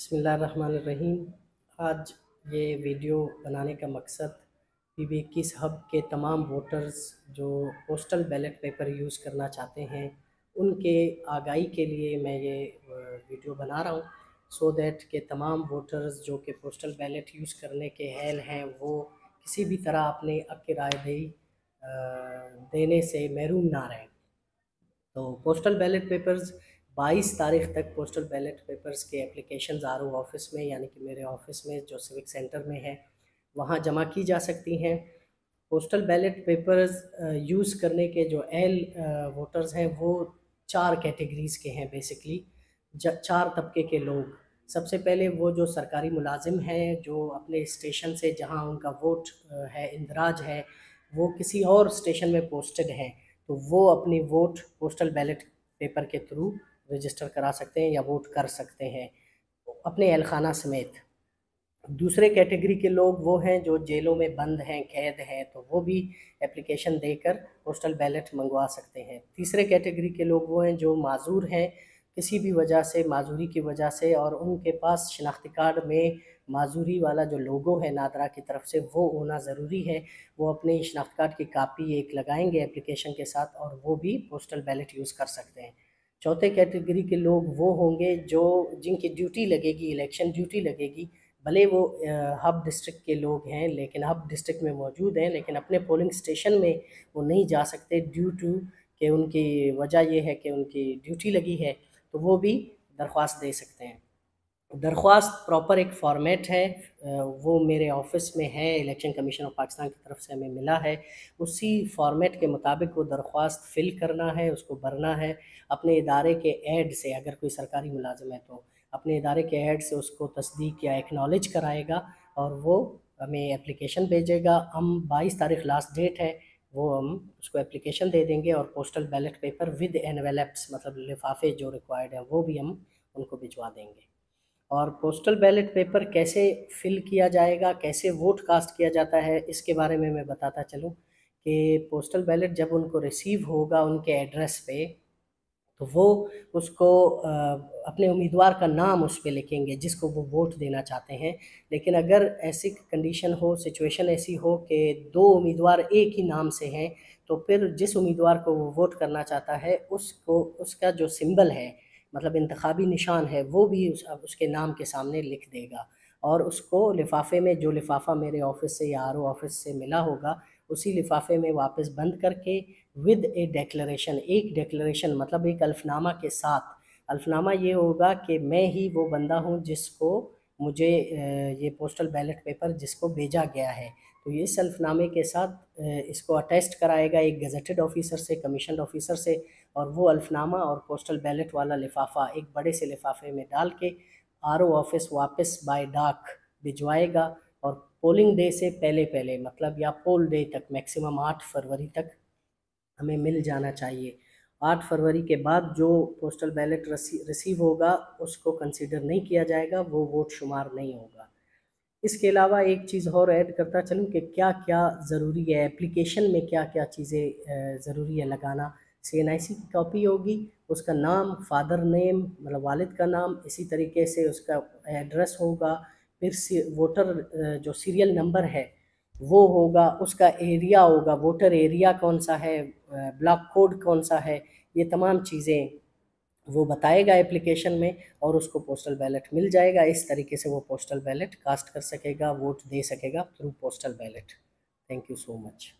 बिस्मिल्लाहिर्रहमानिर्रहीम। आज ये वीडियो बनाने का मकसद PB21 हब के तमाम वोटर्स जो पोस्टल बैलेट पेपर यूज़ करना चाहते हैं उनके आगाही के लिए मैं ये वीडियो बना रहा हूँ, सो दैट के तमाम वोटर्स जो कि पोस्टल बैलेट यूज़ करने के अहल हैं वो किसी भी तरह अपने हक़ की रायदही देने से महरूम ना रहें। तो पोस्टल बैलेट पेपर्स 22 तारीख़ तक पोस्टल बैलेट पेपर्स के एप्लीकेशन RO ऑफ़िस में, यानी कि मेरे ऑफ़िस में जो सिविक सेंटर में है, वहाँ जमा की जा सकती हैं। पोस्टल बैलेट पेपर्स यूज़ करने के जो अहल वोटर्स हैं वो 4 कैटेगरीज़ के हैं बेसिकली, 4 तबके के लोग। सबसे पहले वो जो सरकारी मुलाजिम हैं, जो अपने स्टेशन से जहाँ उनका वोट है इंदराज है, वो किसी और स्टेशन में पोस्टेड हैं, तो वो अपनी वोट पोस्टल बैलेट पेपर के थ्रू रजिस्टर करा सकते हैं या वोट कर सकते हैं अपने एहलखाना समेत। दूसरे कैटेगरी के लोग वो हैं जो जेलों में बंद हैं, कैद हैं, तो वो भी एप्लीकेशन देकर पोस्टल बैलेट मंगवा सकते हैं। तीसरे कैटेगरी के लोग वो हैं जो माजूर हैं किसी भी वजह से, माजूरी की वजह से, और उनके पास शनाख्ती कार्ड में माजूरी वाला जो लोगो है नादरा की तरफ से वो होना ज़रूरी है। वो अपने शनाख्ती कार्ड की कापी एक लगाएंगे एप्लीकेशन के साथ और वो भी पोस्टल बैलेट यूज़ कर सकते हैं। चौथे कैटेगरी के लोग वो होंगे जो जिनकी ड्यूटी लगेगी, इलेक्शन ड्यूटी लगेगी, भले वो हब डिस्ट्रिक्ट के लोग हैं, लेकिन हब डिस्ट्रिक्ट में मौजूद हैं लेकिन अपने पोलिंग स्टेशन में वो नहीं जा सकते ड्यू टू कि उनकी वजह ये है कि उनकी ड्यूटी लगी है, तो वो भी दरख्वास्त दे सकते हैं। दरख्वास्त प्रॉपर एक फ़ॉर्मेट है, वो मेरे ऑफ़िस में है, इलेक्शन कमीशन ऑफ पाकिस्तान की तरफ से हमें मिला है। उसी फ़ॉर्मेट के मुताबिक वो दरख्वास्त फ़िल करना है, उसको भरना है। अपने इदारे के ऐड से, अगर कोई सरकारी मुलाजिम है तो अपने इदारे के ऐड से उसको तस्दीक या एक्नॉलेज कराएगा और वो हमें एप्लीकेशन भेजेगा। हम 22 तारीख़ लास्ट डेट है, वो हम उसको एप्लीकेशन दे देंगे और postal ballot paper with envelopes, मतलब लिफाफे जो रिक्वायर्ड है वो भी हम उनको भिजवा देंगे। और पोस्टल बैलेट पेपर कैसे फ़िल किया जाएगा, कैसे वोट कास्ट किया जाता है, इसके बारे में मैं बताता चलूँ कि पोस्टल बैलेट जब उनको रिसीव होगा उनके एड्रेस पे, तो वो उसको अपने उम्मीदवार का नाम उस पे लिखेंगे जिसको वो वोट देना चाहते हैं। लेकिन अगर ऐसी कंडीशन हो, सिचुएशन ऐसी हो कि 2 उम्मीदवार एक ही नाम से हैं, तो फिर जिस उम्मीदवार को वो वोट करना चाहता है उसको उसका जो सिंबल है, मतलब इंतखाबी निशान है, वो भी उसके नाम के सामने लिख देगा और उसको लिफाफे में, जो लिफाफा मेरे ऑफ़िस से या RO ऑफ़िस से मिला होगा, उसी लिफाफे में वापस बंद करके विद ए डेक्लरेशन, एक डेक्लरेशन मतलब एक अल्फनामा के साथ, अल्फनामा ये होगा कि मैं ही वो बंदा हूँ जिसको मुझे ये पोस्टल बैलेट पेपर जिसको भेजा गया है, तो ये इस अल्फनामे के साथ इसको अटेस्ट कराएगा एक गज़ेटेड ऑफिसर से, कमीशन्ड ऑफिसर से, और वो अल्फनामा और पोस्टल बैलेट वाला लिफाफा एक बड़े से लिफाफे में डाल के RO ऑफिस वापस बाय डाक भिजवाएगा। और पोलिंग डे से पहले पहले, मतलब या पोल डे तक, मैक्सिमम 8 फरवरी तक हमें मिल जाना चाहिए। 8 फरवरी के बाद जो पोस्टल बैलेट रिसीव होगा उसको कंसीडर नहीं किया जाएगा, वो वोट शुमार नहीं होगा। इसके अलावा एक चीज़ और ऐड करता चलूँ कि क्या क्या ज़रूरी है एप्लीकेशन में, क्या क्या चीज़ें ज़रूरी है लगाना। CNIC की कॉपी होगी, उसका नाम, फादर नेम मतलब वालिद का नाम, इसी तरीके से उसका एड्रेस होगा, फिर वोटर जो सीरियल नंबर है वो होगा, उसका एरिया होगा, वोटर एरिया कौन सा है, ब्लॉक कोड कौन सा है, ये तमाम चीज़ें वो बताएगा एप्लीकेशन में और उसको पोस्टल बैलेट मिल जाएगा। इस तरीके से वो पोस्टल बैलेट कास्ट कर सकेगा, वोट दे सकेगा through postal ballot. Thank you so much.